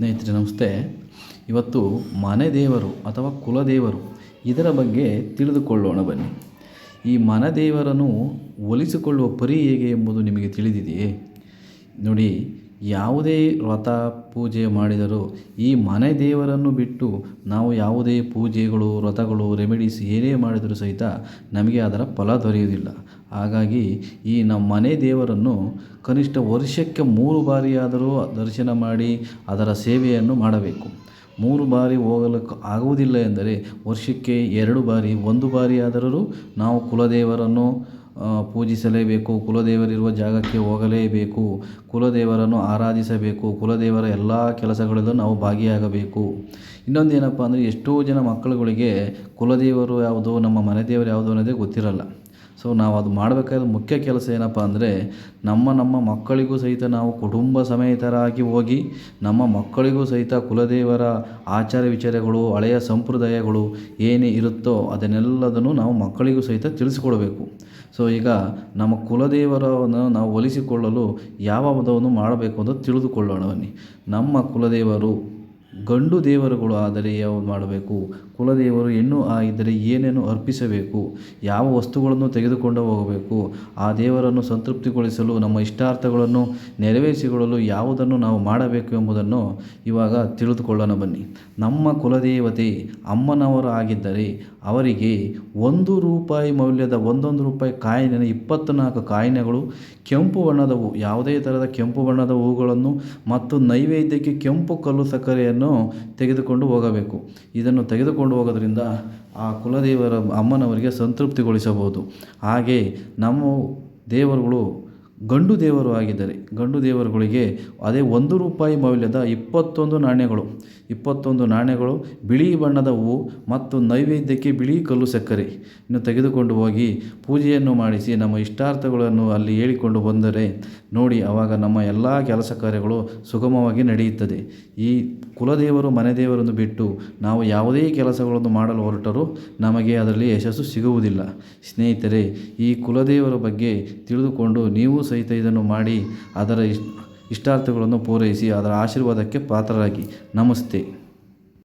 ಸ್ನೇಹಿತರೆ ನಮಸ್ತೆ. ಇವತ್ತು ಮನೆ ದೇವರು ಅಥವಾ ಕುಲದೇವರು ಇದರ ಬಗ್ಗೆ ತಿಳಿದುಕೊಳ್ಳೋಣ ಬನ್ನಿ. ಈ ಮನೆ ದೇವರನ್ನು ಒಲಿಸಿಕೊಳ್ಳುವ ಪರಿ ಹೇಗೆ ಎಂಬುದು ನಿಮಗೆ ತಿಳಿದಿದೆಯೇ? ನೋಡಿ, ಯಾವುದೇ ವ್ರತ ಪೂಜೆ ಮಾಡಿದರೂ ಈ ಮನೆ ದೇವರನ್ನು ಬಿಟ್ಟು ನಾವು ಯಾವುದೇ ಪೂಜೆಗಳು, ವ್ರತಗಳು, ರೆಮಿಡೀಸ್ ಏನೇ ಮಾಡಿದರೂ ಸಹಿತ ನಮಗೆ ಅದರ ಫಲ ದೊರೆಯುವುದಿಲ್ಲ. ಹಾಗಾಗಿ ಈ ನಮ್ಮ ಮನೆ ದೇವರನ್ನು ಕನಿಷ್ಠ ವರ್ಷಕ್ಕೆ 3 ಬಾರಿಯಾದರೂ ದರ್ಶನ ಮಾಡಿ ಅದರ ಸೇವೆಯನ್ನು ಮಾಡಬೇಕು. 3 ಬಾರಿ ಹೋಗಲು ಆಗುವುದಿಲ್ಲ ಎಂದರೆ ವರ್ಷಕ್ಕೆ 2 ಬಾರಿ, 1 ಬಾರಿಯಾದರೂ ನಾವು ಕುಲದೇವರನ್ನು ಪೂಜಿಸಲೇಬೇಕು. ಕುಲದೇವರಿರುವ ಜಾಗಕ್ಕೆ ಹೋಗಲೇಬೇಕು. ಕುಲದೇವರನ್ನು ಆರಾಧಿಸಬೇಕು. ಕುಲದೇವರ ಎಲ್ಲ ಕೆಲಸಗಳಲ್ಲೂ ನಾವು ಭಾಗಿಯಾಗಬೇಕು. ಇನ್ನೊಂದೇನಪ್ಪ ಅಂದರೆ, ಎಷ್ಟೋ ಜನ ಮಕ್ಕಳುಗಳಿಗೆ ಕುಲದೇವರು ಯಾವುದು, ನಮ್ಮ ಮನೆ ದೇವರು ಯಾವುದು ಅನ್ನೋದೇ ಗೊತ್ತಿರಲ್ಲ. ಸೊ ನಾವು ಅದು ಮಾಡಬೇಕಾದ ಮುಖ್ಯ ಕೆಲಸ ಏನಪ್ಪ ಅಂದರೆ, ನಮ್ಮ ಮಕ್ಕಳಿಗೂ ಸಹಿತ ನಾವು ಕುಟುಂಬ ಸಮೇತರಾಗಿ ಹೋಗಿ ನಮ್ಮ ಮಕ್ಕಳಿಗೂ ಸಹಿತ ಕುಲದೇವರ ಆಚಾರ ವಿಚಾರಗಳು, ಹಳೆಯ ಸಂಪ್ರದಾಯಗಳು ಏನೇ ಇರುತ್ತೋ ಅದನ್ನೆಲ್ಲದನ್ನು ನಾವು ಮಕ್ಕಳಿಗೂ ಸಹಿತ ತಿಳಿಸಿಕೊಡಬೇಕು. ಸೊ ಈಗ ನಮ್ಮ ಕುಲದೇವರನ್ನು ನಾವು ಒಲಿಸಿಕೊಳ್ಳಲು ಯಾವ ಹಬ್ಬವನ್ನು ಮಾಡಬೇಕು ಅಂತ ತಿಳಿದುಕೊಳ್ಳೋಣ ಬನ್ನಿ. ನಮ್ಮ ಕುಲದೇವರು ಗಂಡು ದೇವರುಗಳು ಆದರೆ ಯಾವುದು ಮಾಡಬೇಕು, ಕುಲದೇವರು ಹೆಣ್ಣು ಆಗಿದ್ದರೆ ಏನೇನು ಅರ್ಪಿಸಬೇಕು, ಯಾವ ವಸ್ತುಗಳನ್ನು ತೆಗೆದುಕೊಂಡು ಹೋಗಬೇಕು, ಆ ದೇವರನ್ನು ಸಂತೃಪ್ತಿಗೊಳಿಸಲು, ನಮ್ಮ ಇಷ್ಟಾರ್ಥಗಳನ್ನು ನೆರವೇರಿಸಿಕೊಳ್ಳಲು ಯಾವುದನ್ನು ನಾವು ಮಾಡಬೇಕು ಎಂಬುದನ್ನು ಇವಾಗ ತಿಳಿದುಕೊಳ್ಳೋಣ ಬನ್ನಿ. ನಮ್ಮ ಕುಲದೇವತೆ ಅಮ್ಮನವರು ಆಗಿದ್ದರೆ ಅವರಿಗೆ ₹1 ಮೌಲ್ಯದ ₹1 ಕಾಯಿನ 24 ಕಾಯಿನೆಗಳು, ಕೆಂಪು ಬಣ್ಣದ ಹೂ, ಯಾವುದೇ ಥರದ ಕೆಂಪು ಬಣ್ಣದ ಹೂಗಳನ್ನು ಮತ್ತು ನೈವೇದ್ಯಕ್ಕೆ ಕೆಂಪು ಕಲ್ಲು ಸಕ್ಕರೆಯನ್ನು ತೆಗೆದುಕೊಂಡು ಹೋಗಬೇಕು. ಇದನ್ನು ತೆಗೆದುಕೊಂಡು ಹೋಗೋದ್ರಿಂದ ಆ ಕುಲದೇವರ ಅಮ್ಮನವರಿಗೆ ಸಂತೃಪ್ತಿಗೊಳಿಸಬಹುದು. ಹಾಗೆ ನಮ್ಮ ದೇವರುಗಳು ಗಂಡು ದೇವರು ಆಗಿದ್ದರೆ ಗಂಡು ದೇವರುಗಳಿಗೆ ಅದೇ ₹1 ಮೌಲ್ಯದ 21 ನಾಣ್ಯಗಳು, ಬಿಳಿ ಬಣ್ಣದ ಹೂವು ಮತ್ತು ನೈವೇದ್ಯಕ್ಕೆ ಬಿಳಿ ಕಲ್ಲು ಸಕ್ಕರೆ ಇನ್ನು ತೆಗೆದುಕೊಂಡು ಹೋಗಿ ಪೂಜೆಯನ್ನು ಮಾಡಿಸಿ ನಮ್ಮ ಇಷ್ಟಾರ್ಥಗಳನ್ನು ಅಲ್ಲಿ ಹೇಳಿಕೊಂಡು ಬಂದರೆ ನೋಡಿ, ಆವಾಗ ನಮ್ಮ ಎಲ್ಲ ಕೆಲಸ ಕಾರ್ಯಗಳು ಸುಗಮವಾಗಿ ನಡೆಯುತ್ತದೆ. ಈ ಕುಲದೇವರು ಮನೆ ದೇವರನ್ನು ಬಿಟ್ಟು ನಾವು ಯಾವುದೇ ಕೆಲಸಗಳನ್ನು ಮಾಡಲು ಹೊರಟರೂ ನಮಗೆ ಅದರಲ್ಲಿ ಯಶಸ್ಸು ಸಿಗುವುದಿಲ್ಲ. ಸ್ನೇಹಿತರೆ, ಈ ಕುಲದೇವರ ಬಗ್ಗೆ ತಿಳಿದುಕೊಂಡು ನೀವು ಸಹಿತ ಇದನ್ನು ಮಾಡಿ ಅದರ ಇಷ್ಟಾರ್ಥಗಳನ್ನು ಪೂರೈಸಿ ಅದರ ಆಶೀರ್ವಾದಕ್ಕೆ ಪಾತ್ರರಾಗಿ. ನಮಸ್ತೆ.